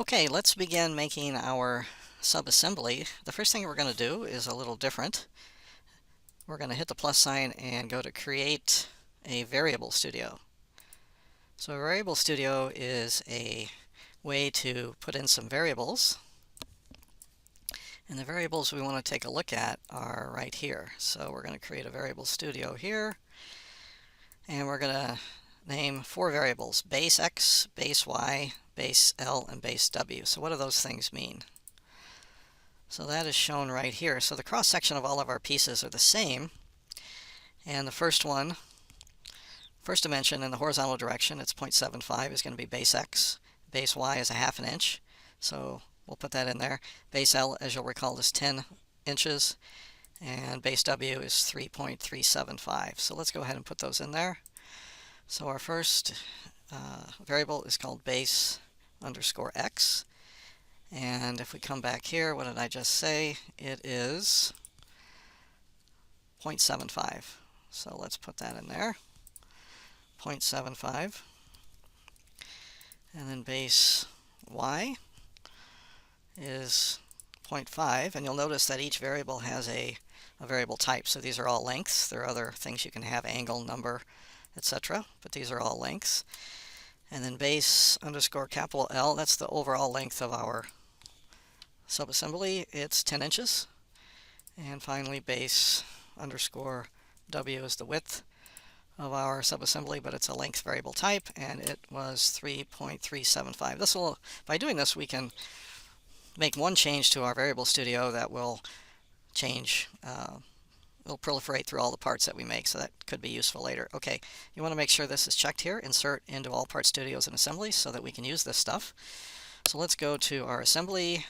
Okay, let's begin making our subassembly. The first thing we're going to do is a little different. We're going to hit the plus sign and go to Create a Variable Studio. So a Variable Studio is a way to put in some variables. And the variables we want to take a look at are right here. So we're going to create a Variable Studio here. And we're going to name 4 variables: base x, base y, base L, and base W. So what do those things mean? So that is shown right here. So the cross section of all of our pieces are the same. And the first dimension in the horizontal direction, it's 0.75, is going to be base x. Base y is a ½ an inch. So we'll put that in there. Base L, as you'll recall, is 10 inches. And base W is 3.375. So let's go ahead and put those in there. So our first variable is called base underscore x. And if we come back here, what did I just say? It is 0.75. So let's put that in there. 0.75. And then base y is 0.5. And you'll notice that each variable has a variable type. So these are all lengths. There are other things you can have: angle, number, etc. But these are all lengths. And then base underscore capital L, that's the overall length of our subassembly. It's 10 inches. And finally, base underscore W is the width of our subassembly, but it's a length variable type, and it was 3.375. This will, by doing this, we can make one change to our Variable Studio that will change, will proliferate through all the parts that we make, so that could be useful later. Okay, you want to make sure this is checked here. Insert into all part studios and assemblies so that we can use this stuff. So let's go to our assembly.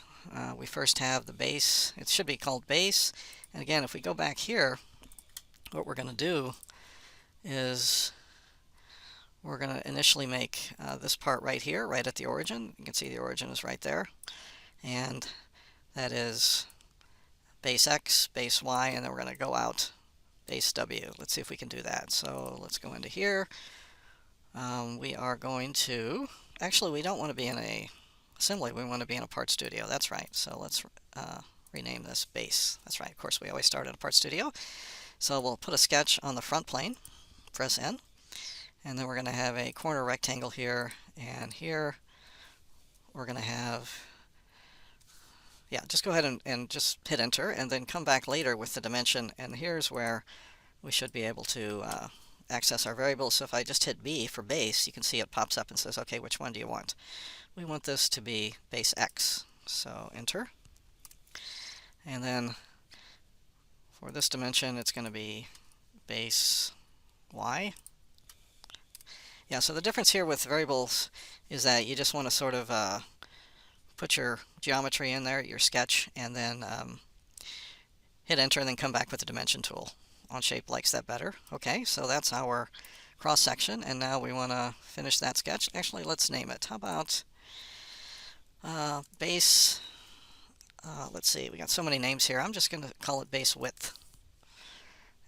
We first have the base. It should be called base. And again, if we go back here, what we're going to do is we're going to initially make this part right here, right at the origin. You can see the origin is right there. And that is base x, base y, and then we're going to go out base w. Let's see if we can do that. So let's go into here. We are going to, actually we don't want to be in a assembly, we want to be in a part studio. That's right. So let's rename this base. That's right. Of course, we always start in a part studio. So we'll put a sketch on the front plane, press N, and then we're going to have a corner rectangle here, and here we're going to have, yeah, just go ahead and just hit enter, and then come back later with the dimension, and here's where we should be able to access our variables. So if I just hit B for base, you can see it pops up and says, okay, which one do you want? We want this to be base x, so enter. And then for this dimension, it's going to be base y. Yeah, so the difference here with variables is that you just want to sort of put your geometry in there, your sketch, and then hit enter, and then come back with the dimension tool. Onshape likes that better. Okay, so that's our cross section, and now we want to finish that sketch. Actually, let's name it. How about base, let's see, we got so many names here. I'm just going to call it base width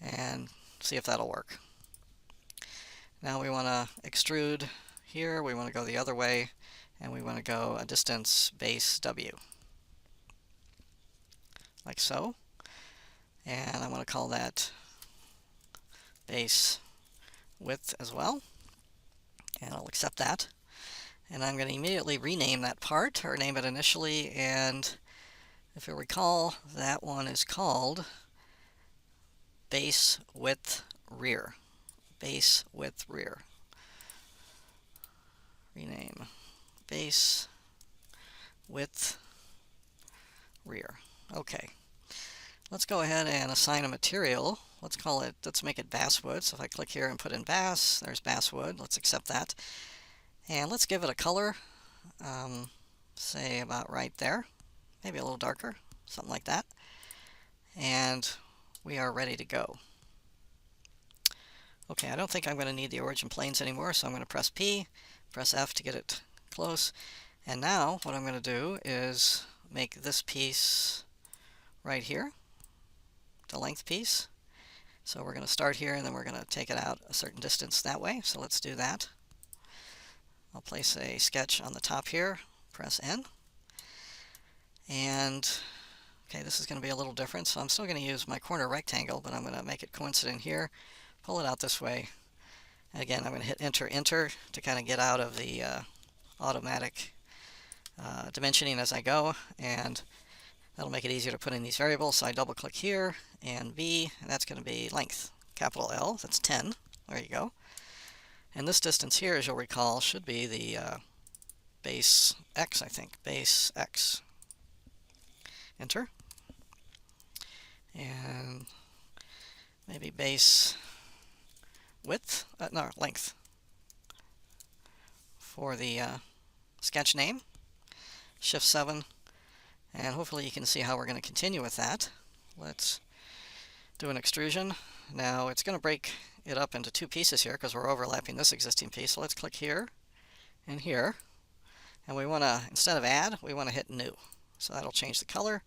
and see if that'll work. Now we want to extrude here, we want to go the other way, and we want to go a distance base W, like so. And I want to call that base width as well, and I'll accept that. And I'm going to immediately rename that part, or name it initially, and if you recall, that one is called base width rear. Base width rear. Rename base width rear. Okay. Let's go ahead and assign a material. Let's call it, let's make it basswood. So if I click here and put in bass, there's basswood. Let's accept that. And let's give it a color, say about right there, maybe a little darker, something like that. And we are ready to go. Okay, I don't think I'm going to need the origin planes anymore, so I'm going to press P, press F to get it close. And now what I'm going to do is make this piece right here, the length piece. So we're going to start here, and then we're going to take it out a certain distance that way. So let's do that. I'll place a sketch on the top here, press N. And okay, this is going to be a little different, so I'm still going to use my corner rectangle, but I'm going to make it coincident here, pull it out this way. And again, I'm going to hit Enter, Enter to kind of get out of the automatic dimensioning as I go, and that'll make it easier to put in these variables. So I double click here, and V, and that's going to be length, capital L, that's 10. There you go. And this distance here, as you'll recall, should be the base X, I think, base X. Enter. And maybe base width, no, length for the sketch name. Shift 7, and hopefully you can see how we're going to continue with that. Let's do an extrusion. Now it's going to break it up into two pieces here because we're overlapping this existing piece. So let's click here and here, and we want to, instead of add, we want to hit new. So that'll change the color,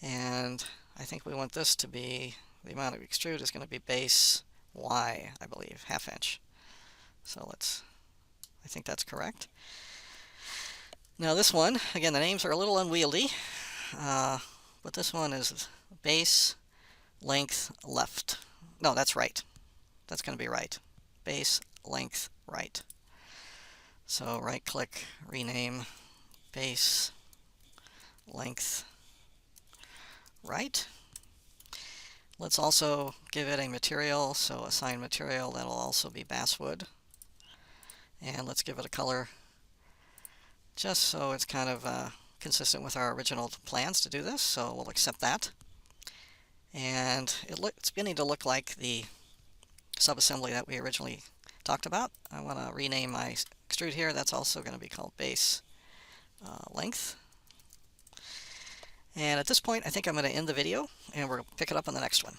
and I think we want this to be, the amount of extrude is going to be base Y, I believe, 1/2 inch. So I think that's correct. Now this one, again, the names are a little unwieldy, but this one is base length left. No, that's right. That's going to be right. Base length right. So right click, rename base length right. Let's also give it a material, so assign material, that'll also be basswood. And let's give it a color, just so it's kind of consistent with our original plans to do this, so we'll accept that. And it's beginning to look like the subassembly that we originally talked about. I want to rename my extrude here. That's also going to be called base length. And at this point, I think I'm going to end the video, and we'll pick it up on the next one.